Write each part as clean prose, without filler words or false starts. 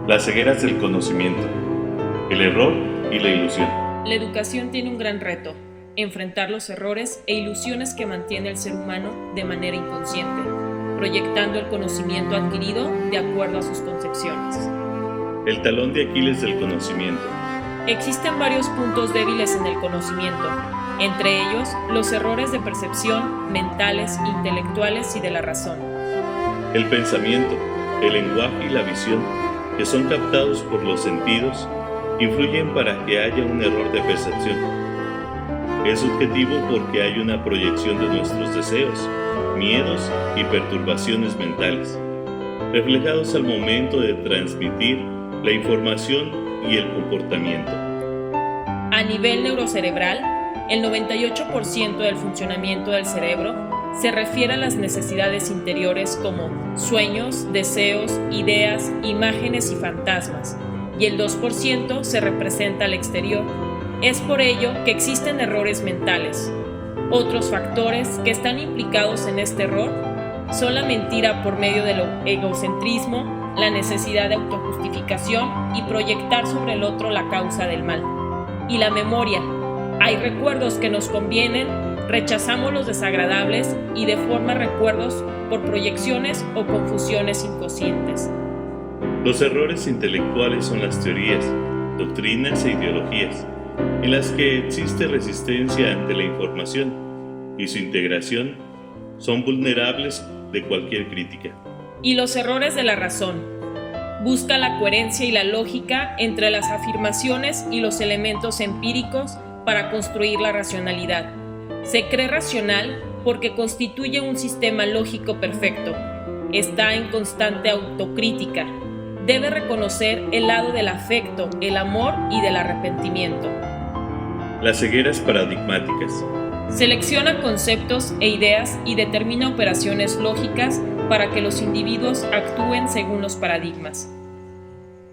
Las cegueras del conocimiento, el error y la ilusión. La educación tiene un gran reto: enfrentar los errores e ilusiones que mantiene el ser humano de manera inconsciente, proyectando el conocimiento adquirido de acuerdo a sus concepciones. El talón de Aquiles del conocimiento. Existen varios puntos débiles en el conocimiento, entre ellos los errores de percepción, mentales, intelectuales y de la razón. El pensamiento, el lenguaje y la visión, que son captados por los sentidos, influyen para que haya un error de percepción. Es subjetivo porque hay una proyección de nuestros deseos, miedos y perturbaciones mentales, reflejados al momento de transmitir la información y el comportamiento. A nivel neurocerebral, el 98% del funcionamiento del cerebro se refiere a las necesidades interiores como sueños, deseos, ideas, imágenes y fantasmas, y el 2% se representa al exterior. Es por ello que existen errores mentales. Otros factores que están implicados en este error son la mentira por medio del egocentrismo, la necesidad de autojustificación y proyectar sobre el otro la causa del mal. Y la memoria. Hay recuerdos que nos convienen, rechazamos los desagradables y deforma recuerdos por proyecciones o confusiones inconscientes. Los errores intelectuales son las teorías, doctrinas e ideologías, en las que existe resistencia ante la información y su integración son vulnerables de cualquier crítica. Y los errores de la razón. Busca la coherencia y la lógica entre las afirmaciones y los elementos empíricos para construir la racionalidad. Se cree racional porque constituye un sistema lógico perfecto. Está en constante autocrítica. Debe reconocer el lado del afecto, el amor y del arrepentimiento. Las cegueras paradigmáticas. Selecciona conceptos e ideas y determina operaciones lógicas para que los individuos actúen según los paradigmas.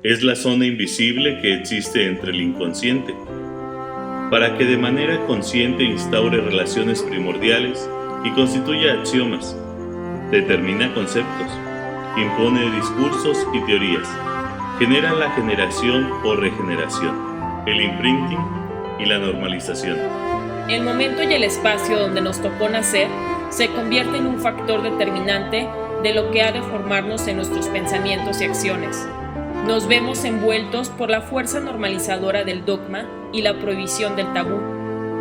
Es la zona invisible que existe entre el inconsciente, para que de manera consciente instaure relaciones primordiales y constituya axiomas, determina conceptos, impone discursos y teorías, genera la generación o regeneración, el imprinting y la normalización. El momento y el espacio donde nos tocó nacer se convierte en un factor determinante de lo que ha de formarnos en nuestros pensamientos y acciones. Nos vemos envueltos por la fuerza normalizadora del dogma y la prohibición del tabú.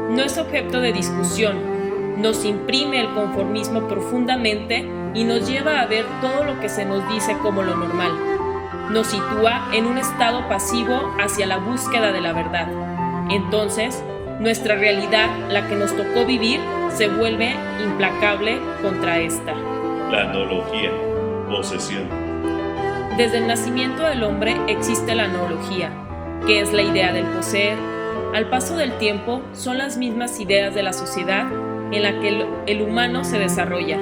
No es objeto de discusión, nos imprime el conformismo profundamente y nos lleva a ver todo lo que se nos dice como lo normal. Nos sitúa en un estado pasivo hacia la búsqueda de la verdad. Entonces, nuestra realidad, la que nos tocó vivir, se vuelve implacable contra esta. La analogía, posesión. Desde el nacimiento del hombre existe la analogía, que es la idea del poseer. Al paso del tiempo, son las mismas ideas de la sociedad en la que el humano se desarrolla,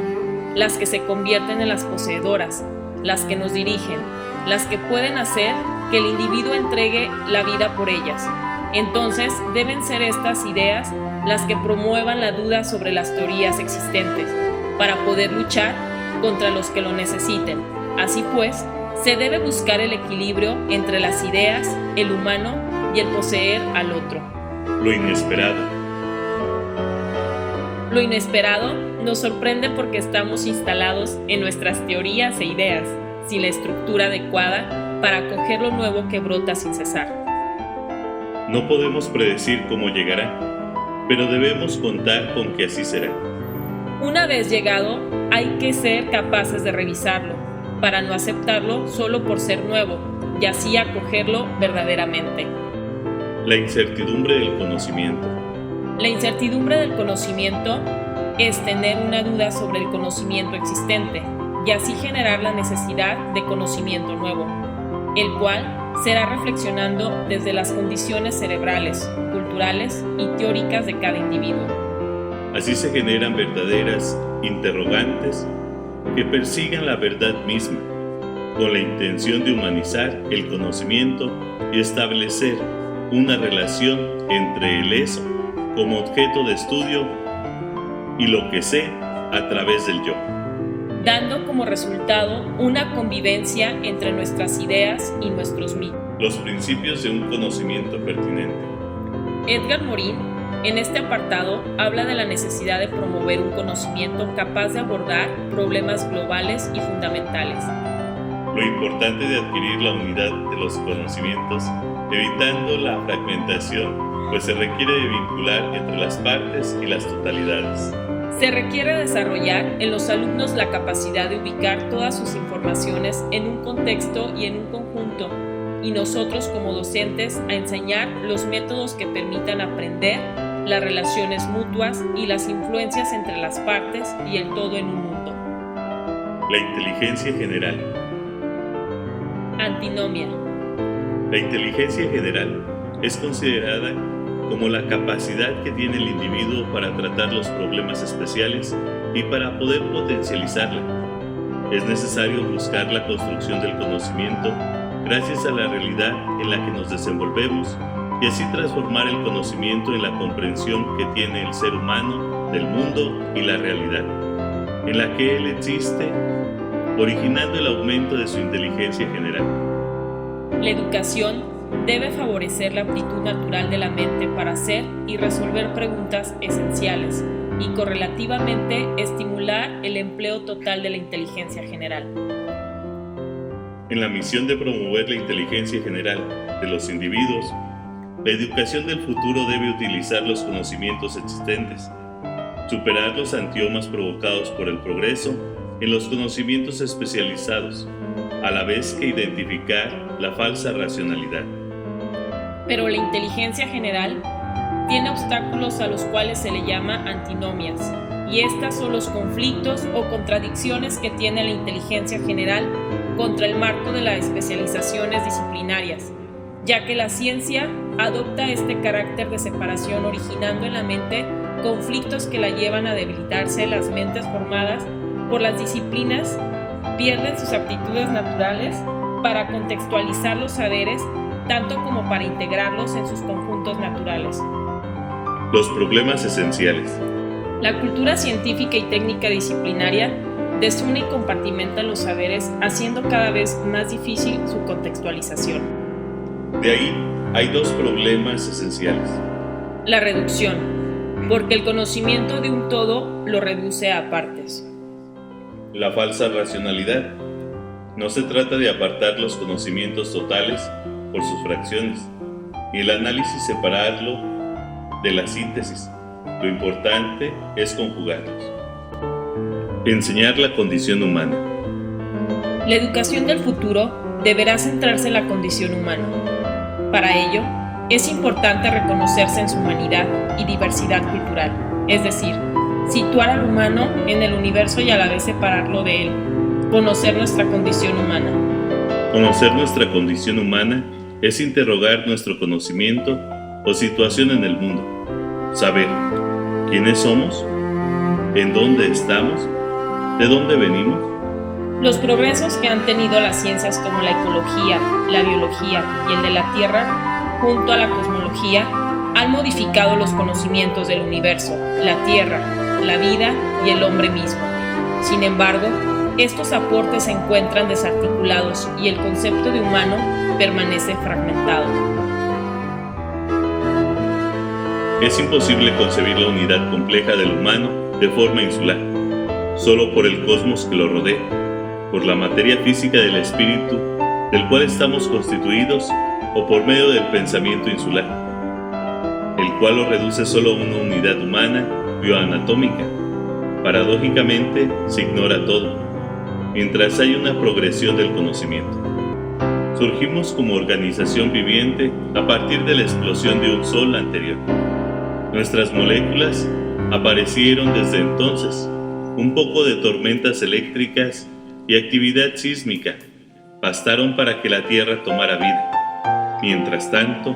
las que se convierten en las poseedoras, las que nos dirigen, las que pueden hacer que el individuo entregue la vida por ellas. Entonces, deben ser estas ideas las que promuevan la duda sobre las teorías existentes, para poder luchar contra los que lo necesiten. Así pues, se debe buscar el equilibrio entre las ideas, el humano y el poseer al otro. Lo inesperado. Lo inesperado nos sorprende porque estamos instalados en nuestras teorías e ideas, sin la estructura adecuada para acoger lo nuevo que brota sin cesar. No podemos predecir cómo llegará, pero debemos contar con que así será. Una vez llegado, hay que ser capaces de revisarlo, para no aceptarlo solo por ser nuevo, y así acogerlo verdaderamente. La incertidumbre del conocimiento. La incertidumbre del conocimiento es tener una duda sobre el conocimiento existente, y así generar la necesidad de conocimiento nuevo, el cual será reflexionando desde las condiciones cerebrales, culturales y teóricas de cada individuo. Así se generan verdaderas interrogantes que persigan la verdad misma, con la intención de humanizar el conocimiento y establecer una relación entre el eso como objeto de estudio y lo que sé a través del yo. dando como resultado una convivencia entre nuestras ideas y nuestros mitos. Los principios de un conocimiento pertinente. Edgar Morin, en este apartado, habla de la necesidad de promover un conocimiento capaz de abordar problemas globales y fundamentales. Lo importante de adquirir la unidad de los conocimientos, evitando la fragmentación, pues se requiere de vincular entre las partes y las totalidades. Se requiere desarrollar en los alumnos la capacidad de ubicar todas sus informaciones en un contexto y en un conjunto, y nosotros como docentes a enseñar los métodos que permitan aprender las relaciones mutuas y las influencias entre las partes y el todo en un mundo. La inteligencia general. Antinomia. La inteligencia general es considerada como la capacidad que tiene el individuo para tratar los problemas especiales y para poder potencializarla. Es necesario buscar la construcción del conocimiento gracias a la realidad en la que nos desenvolvemos y así transformar el conocimiento en la comprensión que tiene el ser humano del mundo y la realidad, en la que él existe, originando el aumento de su inteligencia general. La educación debe favorecer la aptitud natural de la mente para hacer y resolver preguntas esenciales y correlativamente estimular el empleo total de la inteligencia general. En la misión de promover la inteligencia general de los individuos, la educación del futuro debe utilizar los conocimientos existentes, superar los antiomas provocados por el progreso en los conocimientos especializados, a la vez que identificar la falsa racionalidad. Pero la inteligencia general tiene obstáculos a los cuales se le llama antinomias, y estas son los conflictos o contradicciones que tiene la inteligencia general contra el marco de las especializaciones disciplinarias, ya que la ciencia adopta este carácter de separación originando en la mente conflictos que la llevan a debilitarse. Las mentes formadas por las disciplinas pierden sus aptitudes naturales para contextualizar los saberes, tanto como para integrarlos en sus conjuntos naturales. Los problemas esenciales. La cultura científica y técnica disciplinaria desune y compartimenta los saberes, haciendo cada vez más difícil su contextualización. De ahí hay dos problemas esenciales. La reducción, porque el conocimiento de un todo lo reduce a partes. La falsa racionalidad. No se trata de apartar los conocimientos totales por sus fracciones, y el análisis separarlo de la síntesis. Lo importante es conjugarlos. Enseñar la condición humana. La educación del futuro deberá centrarse en la condición humana. Para ello, es importante reconocerse en su humanidad y diversidad cultural, es decir, situar al humano en el universo y a la vez separarlo de él. Conocer nuestra condición humana. Conocer nuestra condición humana es interrogar nuestro conocimiento o situación en el mundo. Saber quiénes somos, en dónde estamos, de dónde venimos. Los progresos que han tenido las ciencias como la ecología, la biología y el de la Tierra, junto a la cosmología, han modificado los conocimientos del universo, la Tierra, la vida y el hombre mismo. Sin embargo, estos aportes se encuentran desarticulados y el concepto de humano permanece fragmentado. Es imposible concebir la unidad compleja del humano de forma insular, solo por el cosmos que lo rodea, por la materia física del espíritu del cual estamos constituidos o por medio del pensamiento insular, el cual lo reduce solo a una unidad humana bioanatómica. Paradójicamente se ignora todo, mientras hay una progresión del conocimiento. Surgimos como organización viviente a partir de la explosión de un sol anterior. Nuestras moléculas aparecieron desde entonces. Un poco de tormentas eléctricas y actividad sísmica bastaron para que la Tierra tomara vida. Mientras tanto,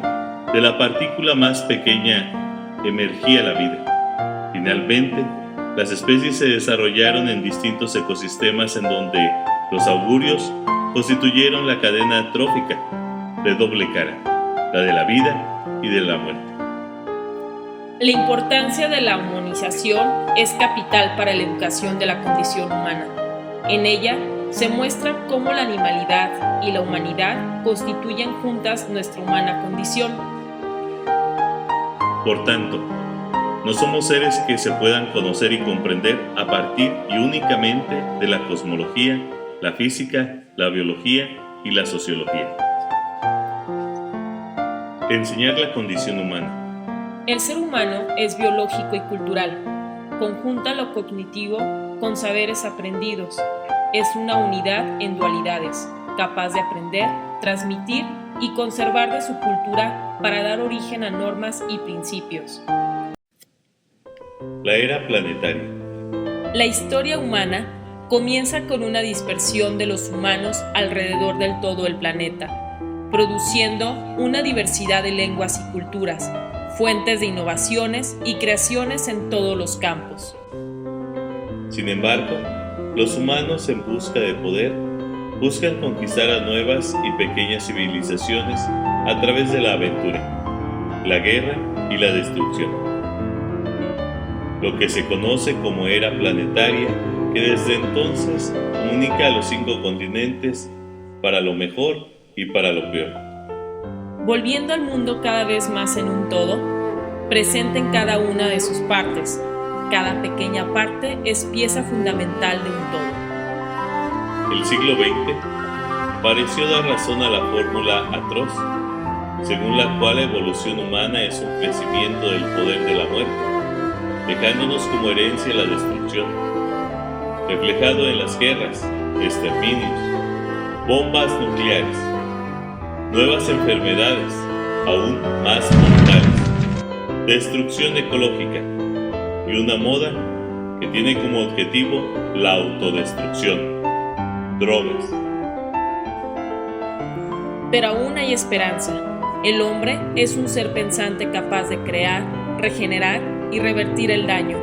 de la partícula más pequeña emergía la vida. Finalmente, las especies se desarrollaron en distintos ecosistemas en donde los augurios constituyeron la cadena trófica de doble cara, la de la vida y de la muerte. La importancia de la humanización es capital para la educación de la condición humana. En ella se muestra cómo la animalidad y la humanidad constituyen juntas nuestra humana condición. Por tanto, no somos seres que se puedan conocer y comprender a partir y únicamente de la cosmología, la física, la biología y la sociología. Enseñar la condición humana. El ser humano es biológico y cultural. Conjunta lo cognitivo con saberes aprendidos. Es una unidad en dualidades, capaz de aprender, transmitir y conservar de su cultura para dar origen a normas y principios. La era planetaria. La historia humana comienza con una dispersión de los humanos alrededor del todo el planeta, produciendo una diversidad de lenguas y culturas, fuentes de innovaciones y creaciones en todos los campos. Sin embargo, los humanos en busca de poder buscan conquistar a nuevas y pequeñas civilizaciones a través de la aventura, la guerra y la destrucción. Lo que se conoce como era planetaria, que desde entonces comunica a los 5 continentes para lo mejor y para lo peor. Volviendo al mundo cada vez más en un todo, presente en cada una de sus partes. Cada pequeña parte es pieza fundamental de un todo. El siglo XX pareció dar razón a la fórmula atroz, según la cual la evolución humana es un crecimiento del poder de la muerte, dejándonos como herencia la destrucción, reflejado en las guerras, exterminios, bombas nucleares, nuevas enfermedades, aún más mortales, destrucción ecológica y una moda que tiene como objetivo la autodestrucción, drogas. Pero aún hay esperanza. El hombre es un ser pensante capaz de crear, regenerar y revertir el daño,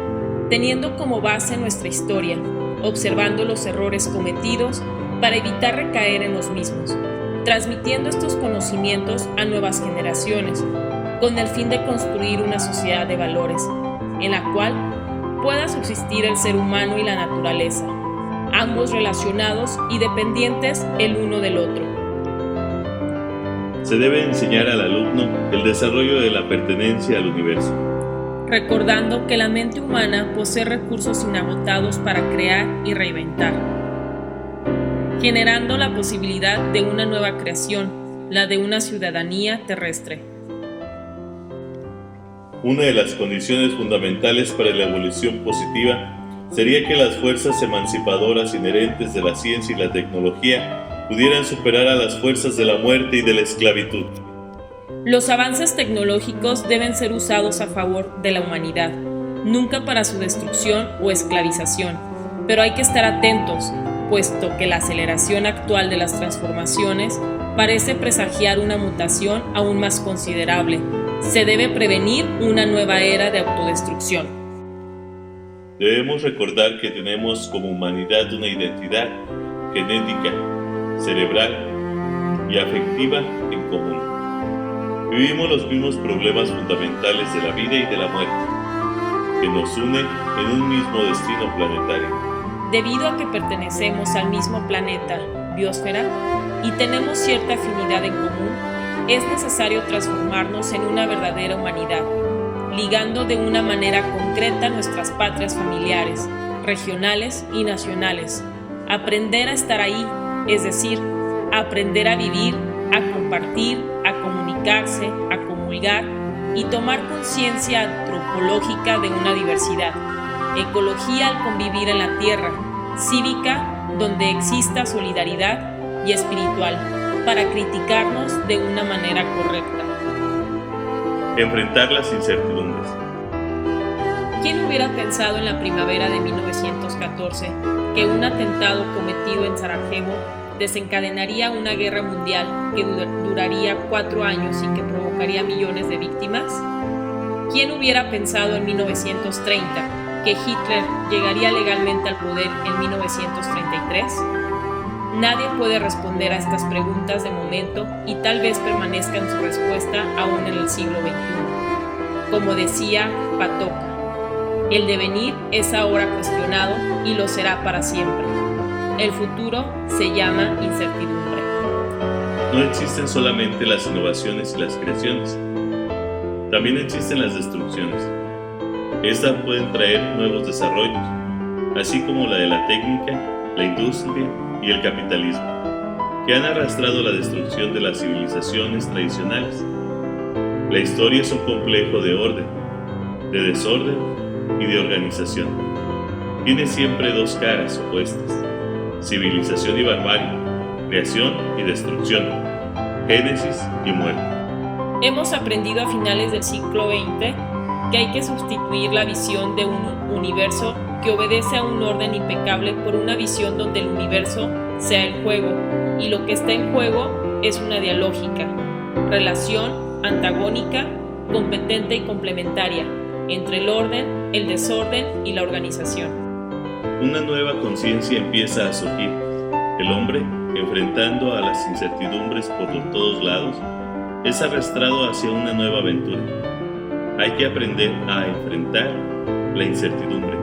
teniendo como base nuestra historia, observando los errores cometidos para evitar recaer en los mismos, transmitiendo estos conocimientos a nuevas generaciones, con el fin de construir una sociedad de valores, en la cual pueda subsistir el ser humano y la naturaleza, ambos relacionados y dependientes el uno del otro. Se debe enseñar al alumno el desarrollo de la pertenencia al universo, recordando que la mente humana posee recursos inagotados para crear y reinventar, generando la posibilidad de una nueva creación, la de una ciudadanía terrestre. Una de las condiciones fundamentales para la evolución positiva sería que las fuerzas emancipadoras inherentes de la ciencia y la tecnología pudieran superar a las fuerzas de la muerte y de la esclavitud. Los avances tecnológicos deben ser usados a favor de la humanidad, nunca para su destrucción o esclavización, pero hay que estar atentos, puesto que la aceleración actual de las transformaciones parece presagiar una mutación aún más considerable. Se debe prevenir una nueva era de autodestrucción. Debemos recordar que tenemos como humanidad una identidad genética, cerebral y afectiva en común. Vivimos los mismos problemas fundamentales de la vida y de la muerte, que nos unen en un mismo destino planetario. Debido a que pertenecemos al mismo planeta, biosfera, y tenemos cierta afinidad en común, es necesario transformarnos en una verdadera humanidad, ligando de una manera concreta nuestras patrias familiares, regionales y nacionales. Aprender a estar ahí, es decir, aprender a vivir, a compartir, a comunicarse, a comulgar y tomar conciencia antropológica de una diversidad, ecología al convivir en la tierra, cívica donde exista solidaridad y espiritual, para criticarnos de una manera correcta. Enfrentar las incertidumbres. ¿Quién hubiera pensado en la primavera de 1914 que un atentado cometido en Sarajevo desencadenaría una guerra mundial que duraría 4 años y que provocaría millones de víctimas? ¿Quién hubiera pensado en 1930 que Hitler llegaría legalmente al poder en 1933? Nadie puede responder a estas preguntas de momento y tal vez permanezca en su respuesta aún en el siglo XXI. Como decía Patoka, el devenir es ahora cuestionado y lo será para siempre. El futuro se llama incertidumbre. No existen solamente las innovaciones y las creaciones, también existen las destrucciones. Estas pueden traer nuevos desarrollos, así como la de la técnica, la industria y el capitalismo, que han arrastrado la destrucción de las civilizaciones tradicionales. La historia es un complejo de orden, de desorden y de organización. Tiene siempre dos caras opuestas: civilización y barbarie, creación y destrucción, génesis y muerte. Hemos aprendido a finales del siglo XX que hay que sustituir la visión de un universo que obedece a un orden impecable por una visión donde el universo sea el juego, y lo que está en juego es una dialógica, relación antagónica, competente y complementaria entre el orden, el desorden y la organización. Una nueva conciencia empieza a surgir. El hombre, enfrentando a las incertidumbres por todos lados, es arrastrado hacia una nueva aventura. Hay que aprender a enfrentar la incertidumbre,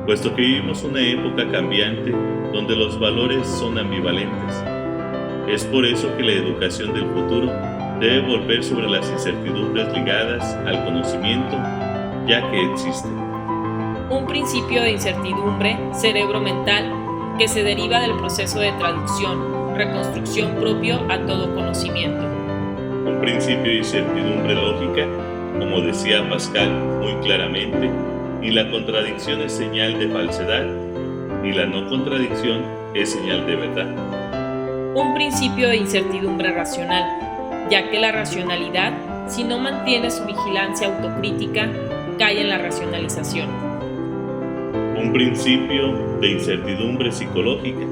puesto que vivimos una época cambiante donde los valores son ambivalentes. Es por eso que la educación del futuro debe volver sobre las incertidumbres ligadas al conocimiento, ya que existen. Un principio de incertidumbre cerebro-mental que se deriva del proceso de traducción, reconstrucción propio a todo conocimiento. Un principio de incertidumbre lógica, como decía Pascal muy claramente, ni la contradicción es señal de falsedad, ni la no contradicción es señal de verdad. Un principio de incertidumbre racional, ya que la racionalidad, si no mantiene su vigilancia autocrítica, cae en la racionalización. Un principio de incertidumbre psicológica.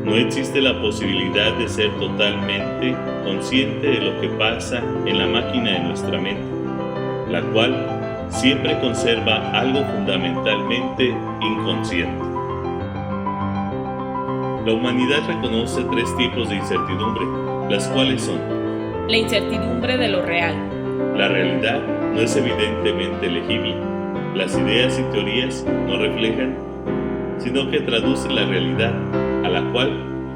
No existe la posibilidad de ser totalmente consciente de lo que pasa en la máquina de nuestra mente, la cual siempre conserva algo fundamentalmente inconsciente. La humanidad reconoce tres tipos de incertidumbre, las cuales son: la incertidumbre de lo real. La realidad no es evidentemente legible. Las ideas y teorías no reflejan, sino que traducen la realidad, a la cual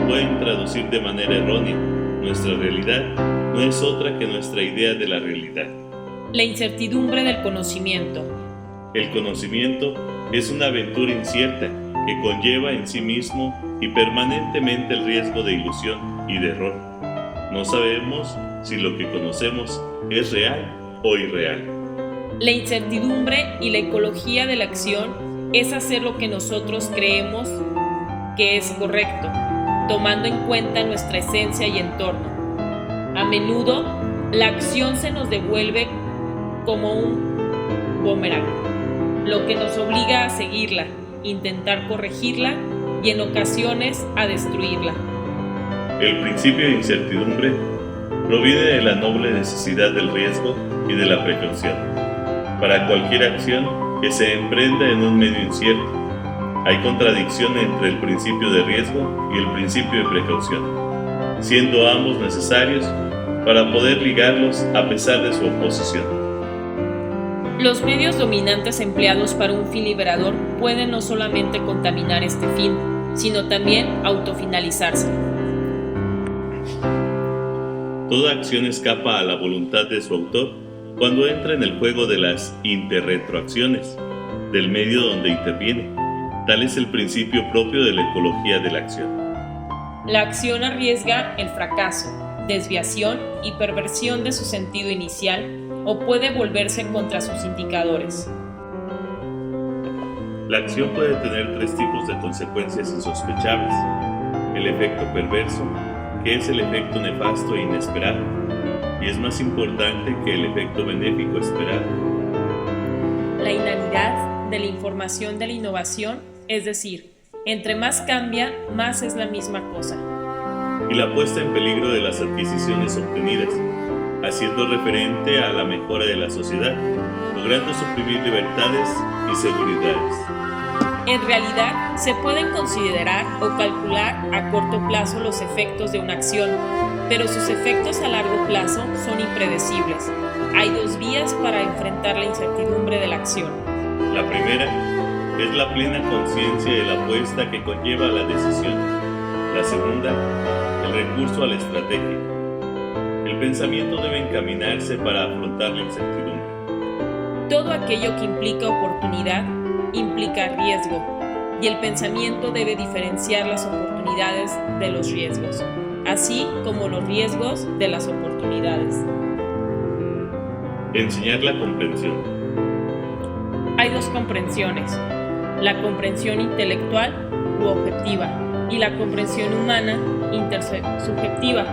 pueden traducir de manera errónea. Nuestra realidad no es otra que nuestra idea de la realidad. La incertidumbre del conocimiento. El conocimiento es una aventura incierta que conlleva en sí mismo y permanentemente el riesgo de ilusión y de error. No sabemos si lo que conocemos es real o irreal. La incertidumbre y la ecología de la acción es hacer lo que nosotros creemos que es correcto, tomando en cuenta nuestra esencia y entorno. A menudo, la acción se nos devuelve como un boomerang, lo que nos obliga a seguirla, intentar corregirla y en ocasiones a destruirla. El principio de incertidumbre proviene de la noble necesidad del riesgo y de la precaución. Para cualquier acción que se emprenda en un medio incierto, hay contradicción entre el principio de riesgo y el principio de precaución, siendo ambos necesarios para poder ligarlos a pesar de su oposición. Los medios dominantes empleados para un fin liberador pueden no solamente contaminar este fin, sino también autofinalizarse. Toda acción escapa a la voluntad de su autor cuando entra en el juego de las interretroacciones del medio donde interviene. Tal es el principio propio de la ecología de la acción. La acción arriesga el fracaso, desviación y perversión de su sentido inicial o puede volverse contra sus indicadores. La acción puede tener tres tipos de consecuencias insospechables: el efecto perverso, que es el efecto nefasto e inesperado, y es más importante que el efecto benéfico esperado. La inanidad de la información de la innovación, es decir, entre más cambia, más es la misma cosa. Y la puesta en peligro de las adquisiciones obtenidas, haciendo referente a la mejora de la sociedad, logrando suprimir libertades y seguridades. En realidad, se pueden considerar o calcular a corto plazo los efectos de una acción, pero sus efectos a largo plazo son impredecibles. Hay dos vías para enfrentar la incertidumbre de la acción. La primera es la plena conciencia de la apuesta que conlleva la decisión. La segunda, el recurso a la estrategia. El pensamiento debe encaminarse para afrontar la incertidumbre. Todo aquello que implica oportunidad implica riesgo, y el pensamiento debe diferenciar las oportunidades de los riesgos, así como los riesgos de las oportunidades. Enseñar la comprensión. Hay dos comprensiones: la comprensión intelectual u objetiva y la comprensión humana intersubjetiva.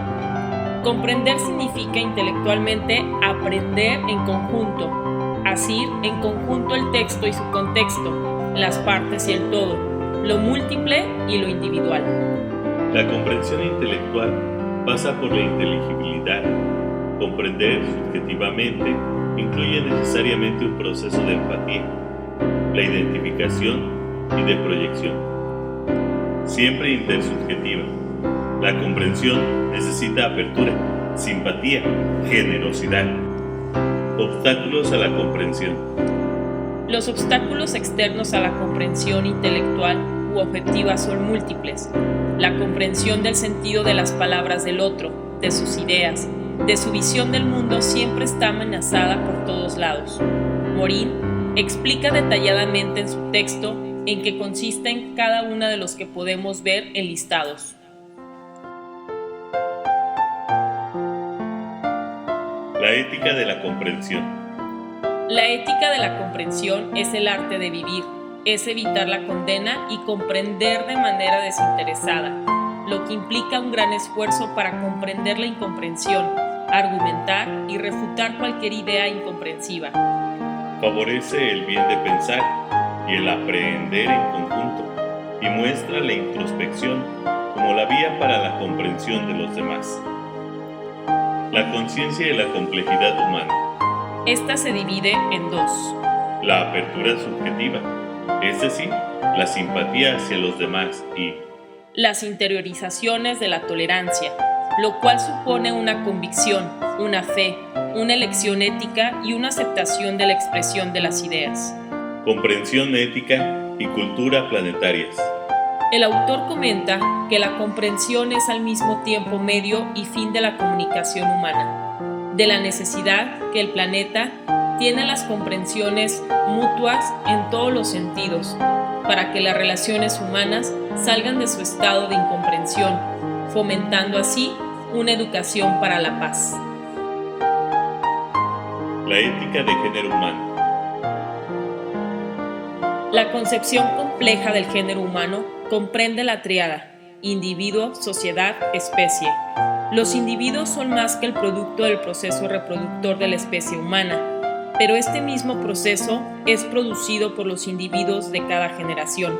Comprender significa intelectualmente aprender en conjunto, asir en conjunto el texto y su contexto, las partes y el todo, lo múltiple y lo individual. La comprensión intelectual pasa por la inteligibilidad. Comprender subjetivamente incluye necesariamente un proceso de empatía, la identificación y de proyección. Siempre intersubjetiva. La comprensión necesita apertura, simpatía, generosidad. Obstáculos a la comprensión. Los obstáculos externos a la comprensión intelectual u objetiva son múltiples. La comprensión del sentido de las palabras del otro, de sus ideas, de su visión del mundo siempre está amenazada por todos lados. Morin explica detalladamente en su texto en qué consisten cada uno de los que podemos ver enlistados. La ética de la comprensión. La ética de la comprensión es el arte de vivir, es evitar la condena y comprender de manera desinteresada, lo que implica un gran esfuerzo para comprender la incomprensión, argumentar y refutar cualquier idea incomprensiva. Favorece el bien de pensar y el aprehender en conjunto y muestra la introspección como la vía para la comprensión de los demás. La conciencia de la complejidad humana. Esta se divide en dos. La apertura subjetiva, es decir, la simpatía hacia los demás, y las interiorizaciones de la tolerancia, lo cual supone una convicción, una fe, una elección ética y una aceptación de la expresión de las ideas. Comprensión ética y cultura planetarias. El autor comenta que la comprensión es al mismo tiempo medio y fin de la comunicación humana, de la necesidad que el planeta tiene las comprensiones mutuas en todos los sentidos, para que las relaciones humanas salgan de su estado de incomprensión, fomentando así una educación para la paz. La ética de género humano. La concepción compleja del género humano comprende la tríada: individuo, sociedad, especie. Los individuos son más que el producto del proceso reproductor de la especie humana, pero este mismo proceso es producido por los individuos de cada generación.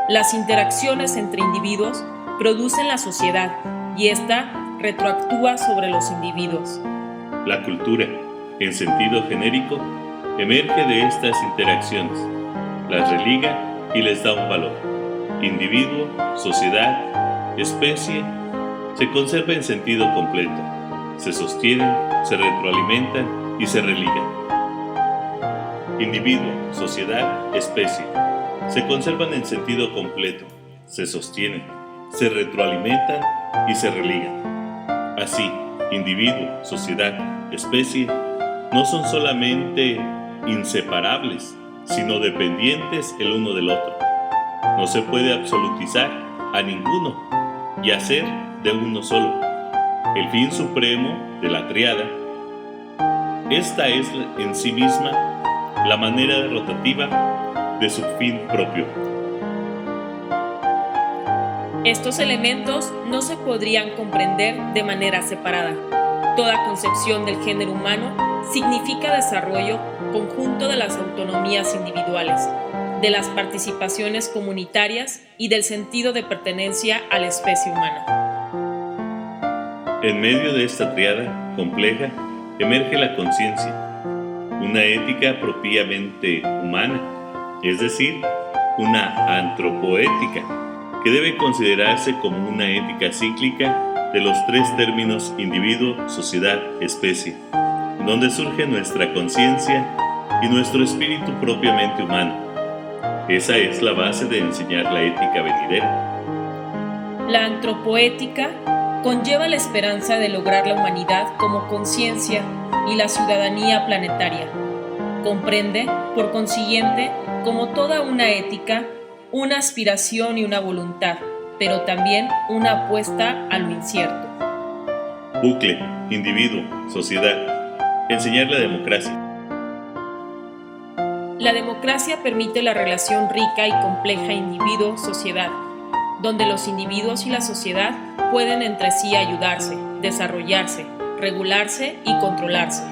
Las interacciones entre individuos producen la sociedad y ésta retroactúa sobre los individuos. La cultura, en sentido genérico, emerge de estas interacciones, las religa y les da un valor. Individuo, sociedad, especie, se conserva en sentido completo, se sostienen, se retroalimentan y se religan. Individuo, sociedad, especie, se conservan en sentido completo, se sostienen, se retroalimentan y se religan. Así, individuo, sociedad, especie, no son solamente inseparables, sino dependientes el uno del otro. No se puede absolutizar a ninguno y hacer de uno solo el fin supremo de la tríada. Esta es en sí misma la manera rotativa de su fin propio. Estos elementos no se podrían comprender de manera separada. Toda concepción del género humano significa desarrollo conjunto de las autonomías individuales, de las participaciones comunitarias y del sentido de pertenencia a la especie humana. En medio de esta tríada compleja emerge la conciencia, una ética propiamente humana, es decir, una antropoética, que debe considerarse como una ética cíclica de los tres términos individuo, sociedad, especie, donde surge nuestra conciencia y nuestro espíritu propiamente humano. Esa es la base de enseñar la ética venidera. La antropoética conlleva la esperanza de lograr la humanidad como conciencia y la ciudadanía planetaria. Comprende, por consiguiente, como toda una ética, una aspiración y una voluntad, pero también una apuesta a lo incierto. Bucle, individuo, sociedad. Enseñar la democracia. La democracia permite la relación rica y compleja individuo-sociedad, donde los individuos y la sociedad pueden entre sí ayudarse, desarrollarse, regularse y controlarse.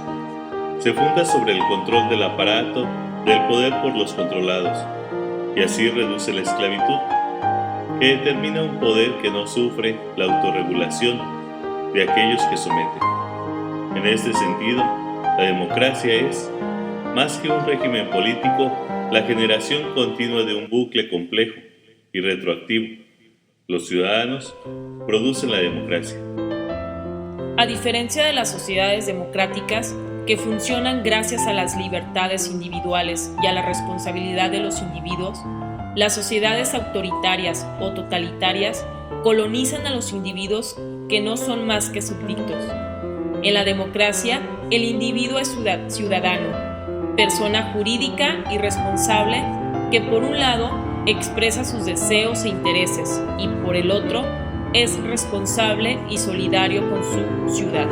Se funda sobre el control del aparato del poder por los controlados, y así reduce la esclavitud, que determina un poder que no sufre la autorregulación de aquellos que someten. En este sentido, la democracia es, más que un régimen político, la generación continua de un bucle complejo y retroactivo. Los ciudadanos producen la democracia. A diferencia de las sociedades democráticas, que funcionan gracias a las libertades individuales y a la responsabilidad de los individuos, las sociedades autoritarias o totalitarias colonizan a los individuos que no son más que súbditos. En la democracia, el individuo es ciudadano, persona jurídica y responsable que por un lado expresa sus deseos e intereses y por el otro es responsable y solidario con su ciudad.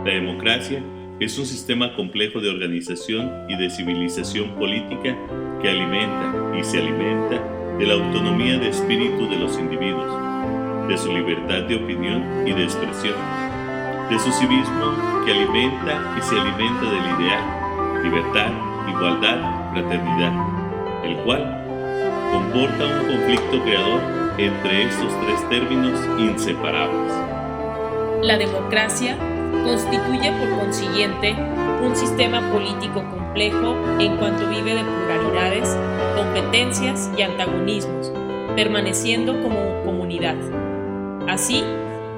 La democracia es un sistema complejo de organización y de civilización política que alimenta y se alimenta de la autonomía de espíritu de los individuos, de su libertad de opinión y de expresión, de su civismo que alimenta y se alimenta del ideal, libertad, igualdad, fraternidad, el cual comporta un conflicto creador entre estos tres términos inseparables. La democracia constituye por consiguiente un sistema político complejo en cuanto vive de pluralidades, competencias y antagonismos, permaneciendo como comunidad. Así,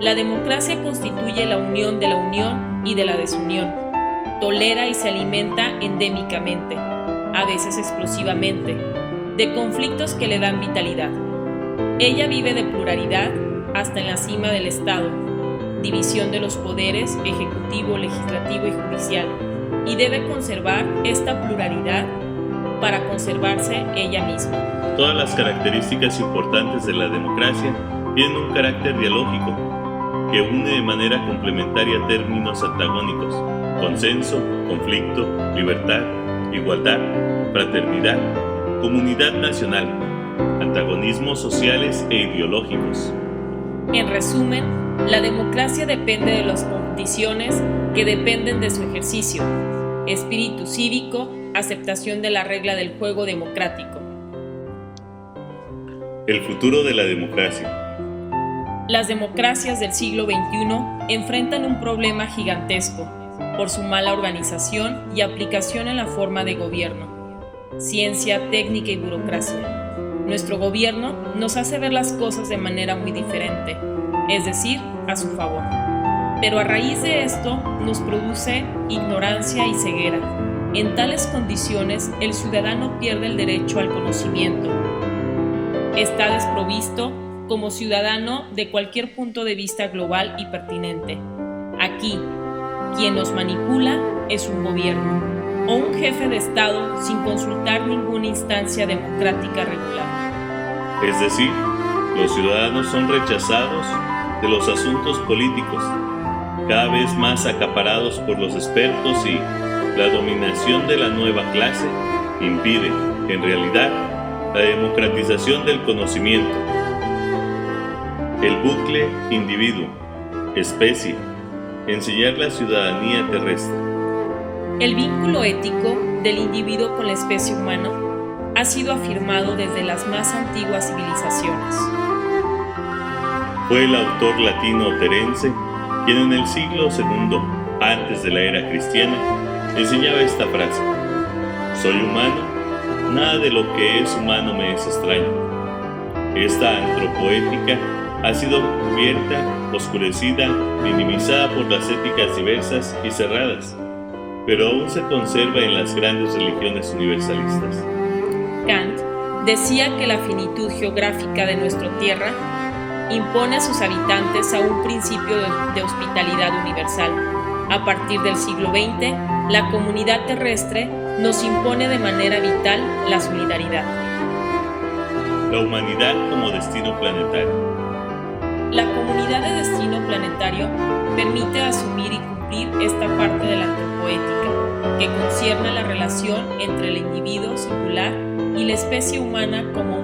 la democracia constituye la unión de la unión y de la desunión, tolera y se alimenta endémicamente, a veces explosivamente, de conflictos que le dan vitalidad. Ella vive de pluralidad hasta en la cima del Estado, división de los poderes ejecutivo, legislativo y judicial, y debe conservar esta pluralidad para conservarse ella misma. Todas las características importantes de la democracia tienen un carácter dialógico que une de manera complementaria términos antagónicos: consenso, conflicto, libertad, igualdad, fraternidad, comunidad nacional, antagonismos sociales e ideológicos. En resumen, la democracia depende de las condiciones que dependen de su ejercicio: espíritu cívico, aceptación de la regla del juego democrático. El futuro de la democracia. Las democracias del siglo XXI enfrentan un problema gigantesco por su mala organización y aplicación en la forma de gobierno, ciencia, técnica y burocracia. Nuestro gobierno nos hace ver las cosas de manera muy diferente, es decir, a su favor. Pero a raíz de esto nos produce ignorancia y ceguera. En tales condiciones, el ciudadano pierde el derecho al conocimiento. Está desprovisto como ciudadano de cualquier punto de vista global y pertinente. Aquí, quien nos manipula es un gobierno o un jefe de Estado sin consultar ninguna instancia democrática regular. Es decir, los ciudadanos son rechazados de los asuntos políticos, cada vez más acaparados por los expertos, y la dominación de la nueva clase impide, en realidad, la democratización del conocimiento. El bucle individuo, especie, enseñar la ciudadanía terrestre. El vínculo ético del individuo con la especie humana ha sido afirmado desde las más antiguas civilizaciones. Fue el autor latino Terence quien en el siglo II, antes de la era cristiana, enseñaba esta frase: soy humano, nada de lo que es humano me es extraño. Esta antropoética ha sido cubierta, oscurecida, minimizada por las éticas diversas y cerradas, pero aún se conserva en las grandes religiones universalistas. decía que la finitud geográfica de nuestra tierra impone a sus habitantes a un principio de hospitalidad universal. A partir del siglo XX, la comunidad terrestre nos impone de manera vital la solidaridad. La humanidad como destino planetario. La comunidad de destino planetario permite asumir y cumplir esta parte de la antropoética, que concierne a la relación entre el individuo singular y la especie humana como